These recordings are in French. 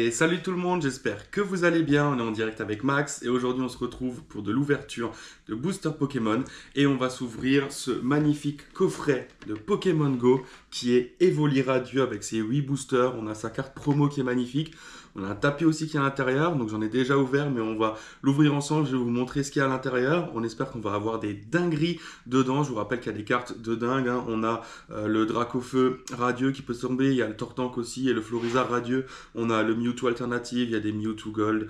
Et salut tout le monde, j'espère que vous allez bien. On est en direct avec Max et aujourd'hui on se retrouve pour de l'ouverture de Booster Pokémon et on va s'ouvrir ce magnifique coffret de Pokémon Go qui est Evoli Radieux avec ses 8 boosters. On a sa carte promo qui est magnifique. On a un tapis aussi qui est à l'intérieur, donc j'en ai déjà ouvert, mais on va l'ouvrir ensemble. Je vais vous montrer ce qu'il y a à l'intérieur. On espère qu'on va avoir des dingueries dedans. Je vous rappelle qu'il y a des cartes de dingue, hein. On a le Dracofeu radieux qui peut tomber, il y a le Tortank aussi et le Florizard radieux. On a le Mewtwo alternative, il y a des Mewtwo Gold.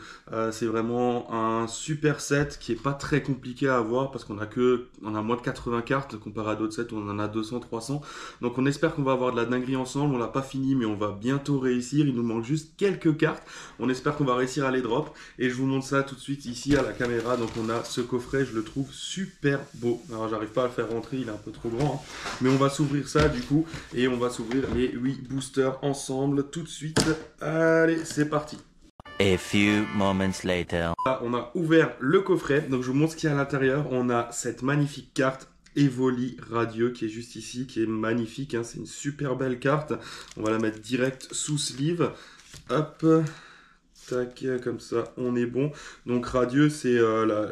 C'est vraiment un super set qui est pas très compliqué à avoir parce qu'on a moins de 80 cartes comparé à d'autres sets où on en a 200, 300. Donc on espère qu'on va avoir de la dinguerie ensemble. On l'a pas fini, mais on va bientôt réussir. Il nous manque juste quelques cartes. On espère qu'on va réussir à les drop. Et je vous montre ça tout de suite ici à la caméra. Donc on a ce coffret, je le trouve super beau. Alors j'arrive pas à le faire rentrer, il est un peu trop grand, hein. Mais on va s'ouvrir ça du coup. Et on va s'ouvrir les 8 boosters ensemble tout de suite. Allez, c'est parti. A few moments later. Là, on a ouvert le coffret. Donc je vous montre ce qu'il y a à l'intérieur. On a cette magnifique carte Evoli Radieux qui est juste ici, qui est magnifique, hein. C'est une super belle carte. On va la mettre direct sous sleeve. Hop, tac, comme ça, on est bon. Donc Radieux, c'est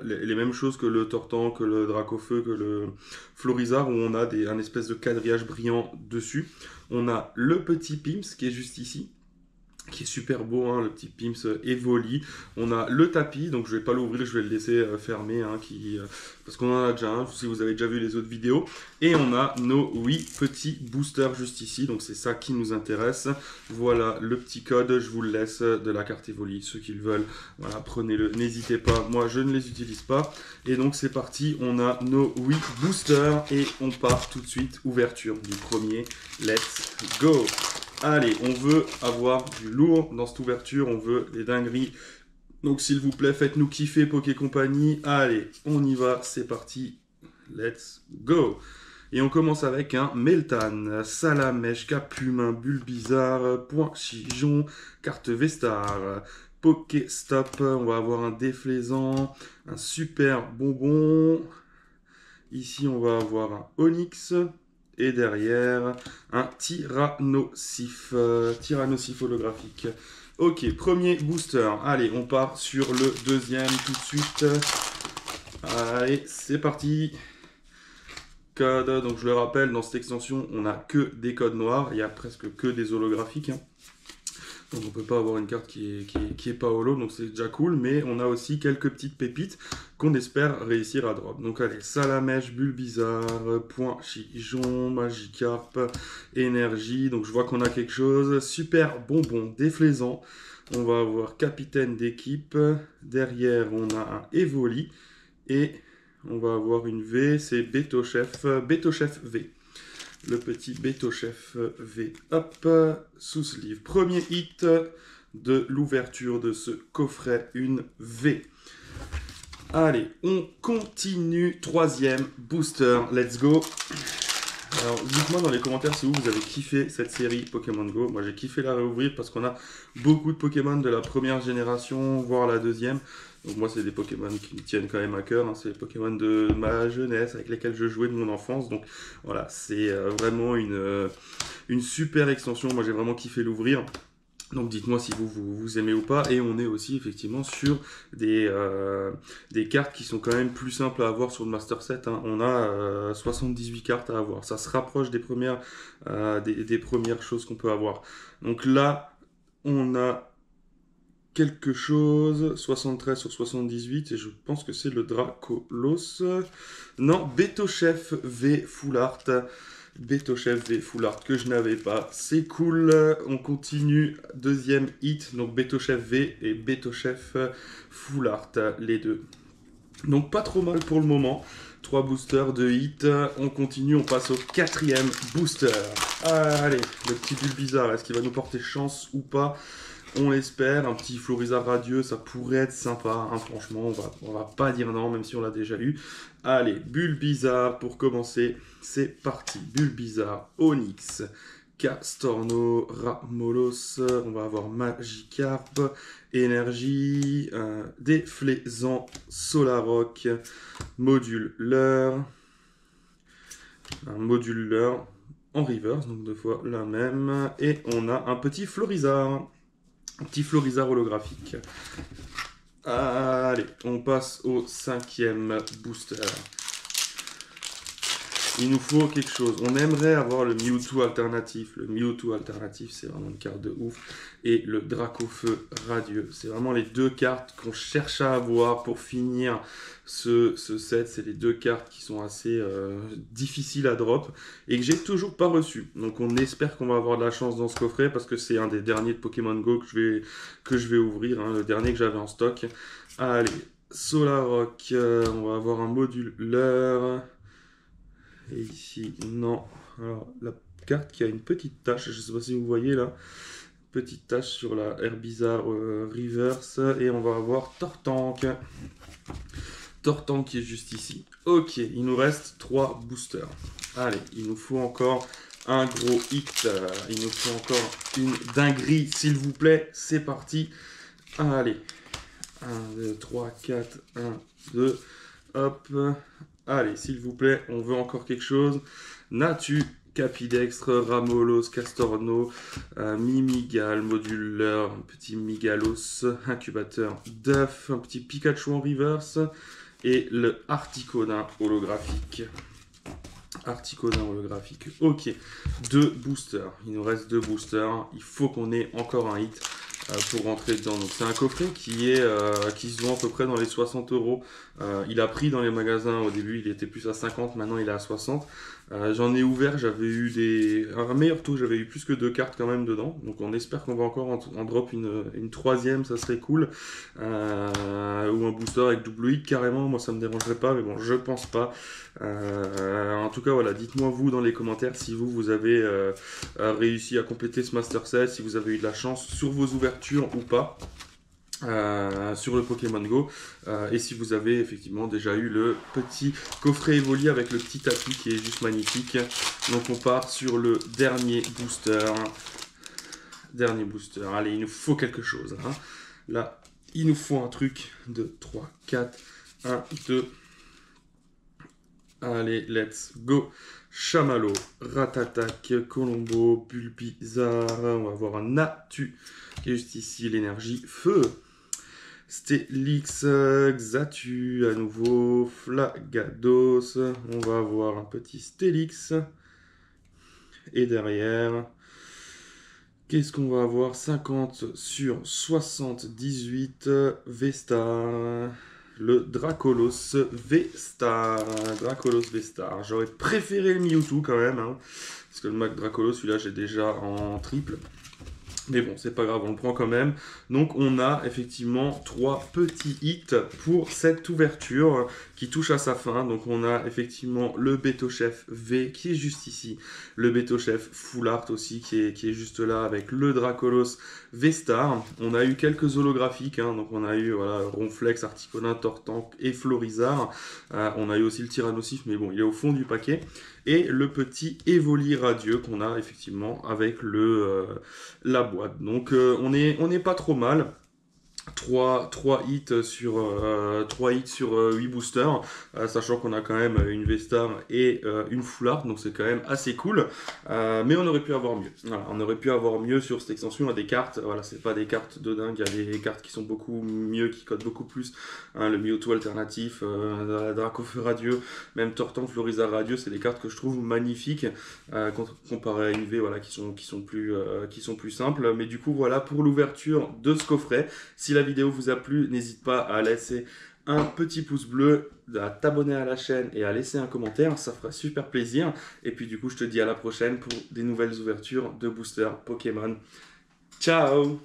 les mêmes choses que le Tortank, que le Dracofeu, que le Florizard, où on a un espèce de quadrillage brillant dessus. On a le petit Pimps qui est juste ici, qui est super beau, hein, le petit Pimps Evoli. On a le tapis, donc je vais pas l'ouvrir, je vais le laisser fermer, hein, parce qu'on en a déjà un, si vous avez déjà vu les autres vidéos. Et on a nos 8 petits boosters juste ici, donc c'est ça qui nous intéresse. Voilà le petit code, je vous le laisse, de la carte Evoli. Ceux qui le veulent, voilà, prenez-le, n'hésitez pas, moi je ne les utilise pas. Et donc c'est parti, on a nos 8 boosters et on part tout de suite, ouverture du premier, let's go! Allez, on veut avoir du lourd dans cette ouverture, on veut les dingueries. Donc s'il vous plaît, faites-nous kiffer Poké Compagnie. Allez, on y va, c'est parti. Let's go. Et on commence avec un Meltan, Salamèche, Caplumin, Bulbizarre, Point Chijon, carte Vestar, Pokéstop, on va avoir un Déflaisant, un super bonbon. Ici, on va avoir un Onyx. Et derrière, un Tyrannosif holographique. Ok, premier booster. Allez, on part sur le deuxième tout de suite. Allez, c'est parti. Code, donc je le rappelle, dans cette extension, on n'a que des codes noirs. Il n'y a presque que des holographiques, hein. Donc on peut pas avoir une carte qui est pas holo, donc c'est déjà cool, mais on a aussi quelques petites pépites qu'on espère réussir à drop. Donc allez, Salamèche, Bulbizarre, Point Chijon, Magikarp, Énergie, donc je vois qu'on a quelque chose. Super bonbon, Déflaisant, on va avoir Capitaine d'équipe, derrière on a un Evoli, et on va avoir une V, c'est Betochef V. Le petit Betochef V. Hop, sous sleeve. Premier hit de l'ouverture de ce coffret, une V. Allez, on continue. Troisième booster, let's go. Alors, dites-moi dans les commentaires si vous avez kiffé cette série Pokémon Go. Moi, j'ai kiffé la réouvrir parce qu'on a beaucoup de Pokémon de la première génération, voire la deuxième. Donc moi, c'est des Pokémon qui me tiennent quand même à cœur, hein. C'est les Pokémon de ma jeunesse avec lesquels je jouais de mon enfance. Donc voilà, c'est vraiment une super extension. Moi, j'ai vraiment kiffé l'ouvrir. Donc dites-moi si vous aimez ou pas. Et on est aussi effectivement sur des cartes qui sont quand même plus simples à avoir sur le Master Set, hein. On a 78 cartes à avoir. Ça se rapproche des premières choses qu'on peut avoir. Donc là, on a quelque chose, 73 sur 78, et je pense que c'est le Dracolos. Non, Betochef V Full Art. Betochef V Full Art que je n'avais pas. C'est cool. On continue. Deuxième hit. Donc Betochef V et Betochef Full Art. Les deux. Donc pas trop mal pour le moment. 3 boosters, 2 hits. On continue. On passe au quatrième booster. Allez, le petit Bulbizarre. Est-ce qu'il va nous porter chance ou pas? On l'espère, un petit Florizard radieux, ça pourrait être sympa, hein, franchement, on va pas dire non, même si on l'a déjà eu. Allez, Bulbizarre pour commencer, c'est parti. Bulbizarre, Onyx, Castorno, Ramolos, on va avoir Magikarp, Énergie, Déflaisant, Solarock, Moduleur, un Moduleur en reverse, donc 2 fois la même, et on a un petit Florizard. Un petit Florizarre holographique. Allez, on passe au 5e booster. Il nous faut quelque chose. On aimerait avoir le Mewtwo alternatif. Le Mewtwo alternatif, c'est vraiment une carte de ouf. Et le Dracofeu radieux. C'est vraiment les deux cartes qu'on cherche à avoir pour finir ce set. C'est les deux cartes qui sont assez difficiles à drop et que j'ai toujours pas reçu. Donc on espère qu'on va avoir de la chance dans ce coffret parce que c'est un des derniers de Pokémon Go que je vais ouvrir. Hein, le dernier que j'avais en stock. Allez, Solrock. On va avoir un moduleur. Et ici, non. Alors, la carte qui a une petite tache, je ne sais pas si vous voyez là, petite tache sur la Herbizarre Reverse. Et on va avoir Tortank. Tortank qui est juste ici. Ok, il nous reste 3 boosters. Allez, il nous faut encore un gros hit. Il nous faut encore une dinguerie, s'il vous plaît. C'est parti. Allez. 1, 2, 3, 4, 1, 2. Hop. Allez, s'il vous plaît, on veut encore quelque chose. Natu, Capidextre, Ramolos, Castorno, Mimigal, Moduleur, un petit Migalos, Incubateur, Duff, un petit Pikachu en reverse et le Articuno holographique. Articuno holographique. Ok, 2 boosters. Il nous reste 2 boosters. Il faut qu'on ait encore un hit pour rentrer dedans. Donc c'est un coffret qui se vend à peu près dans les 60 €. Il a pris dans les magasins au début, il était plus à 50, maintenant il est à 60. J'en ai ouvert, j'avais eu un meilleur tour, j'avais eu plus que 2 cartes quand même dedans. Donc on espère qu'on va encore en drop une troisième, ça serait cool. Ou un booster avec double hit carrément, moi ça me dérangerait pas, mais bon je pense pas. En tout cas voilà, dites-moi vous dans les commentaires si vous avez réussi à compléter ce master set, si vous avez eu de la chance sur vos ouvertures ou pas. Sur le Pokémon Go et si vous avez effectivement déjà eu le petit coffret Evoli avec le petit tapis qui est juste magnifique. Donc on part sur le dernier booster. Allez, il nous faut quelque chose hein. Là il nous faut un truc. 2, 3, 4, 1, 2. Allez, let's go. Chamallow, Ratatak, Colombo, Bulbizarre. On va avoir un Natu qui est juste ici, l'énergie feu. Stélix, Xatu, à nouveau, Flagados, on va avoir un petit Stélix, et derrière, qu'est-ce qu'on va avoir? 50 sur 78, V-Star, le Dracolos V-Star, j'aurais préféré le Mewtwo quand même, hein, parce que le Mac Dracolos, celui-là j'ai déjà en triple. Mais bon, c'est pas grave, on le prend quand même. Donc on a effectivement 3 petits hits pour cette ouverture qui touche à sa fin. Donc on a effectivement le Betochef V qui est juste ici. Le Betochef Full Art aussi qui est juste là avec le Dracolos V-Star. On a eu quelques holographiques. Hein, donc on a eu voilà, Ronflex, Articuno, Tortank et Florizarre. On a eu aussi le Tyrannosif, mais bon, il est au fond du paquet. Et le petit Evoli radieux qu'on a effectivement avec la boîte. Donc on est pas trop mal. 3 hits sur 8 boosters, sachant qu'on a quand même une V-Star et une Full Art, donc c'est quand même assez cool. Mais on aurait pu avoir mieux. Voilà, on aurait pu avoir mieux sur cette extension. Il y a des cartes, voilà, c'est pas des cartes de dingue, il y a des cartes qui sont beaucoup mieux, qui codent beaucoup plus. Hein, le Mewtwo alternatif, Dracofeu radieux, même Tortank, Florizarre radieux, c'est des cartes que je trouve magnifiques comparé à une V, voilà, qui sont plus simples. Mais du coup, voilà pour l'ouverture de ce coffret. Si la vidéo vous a plu, n'hésite pas à laisser un petit pouce bleu, à t'abonner à la chaîne et à laisser un commentaire, ça fera super plaisir. Et puis du coup, je te dis à la prochaine pour des nouvelles ouvertures de boosters Pokémon. Ciao!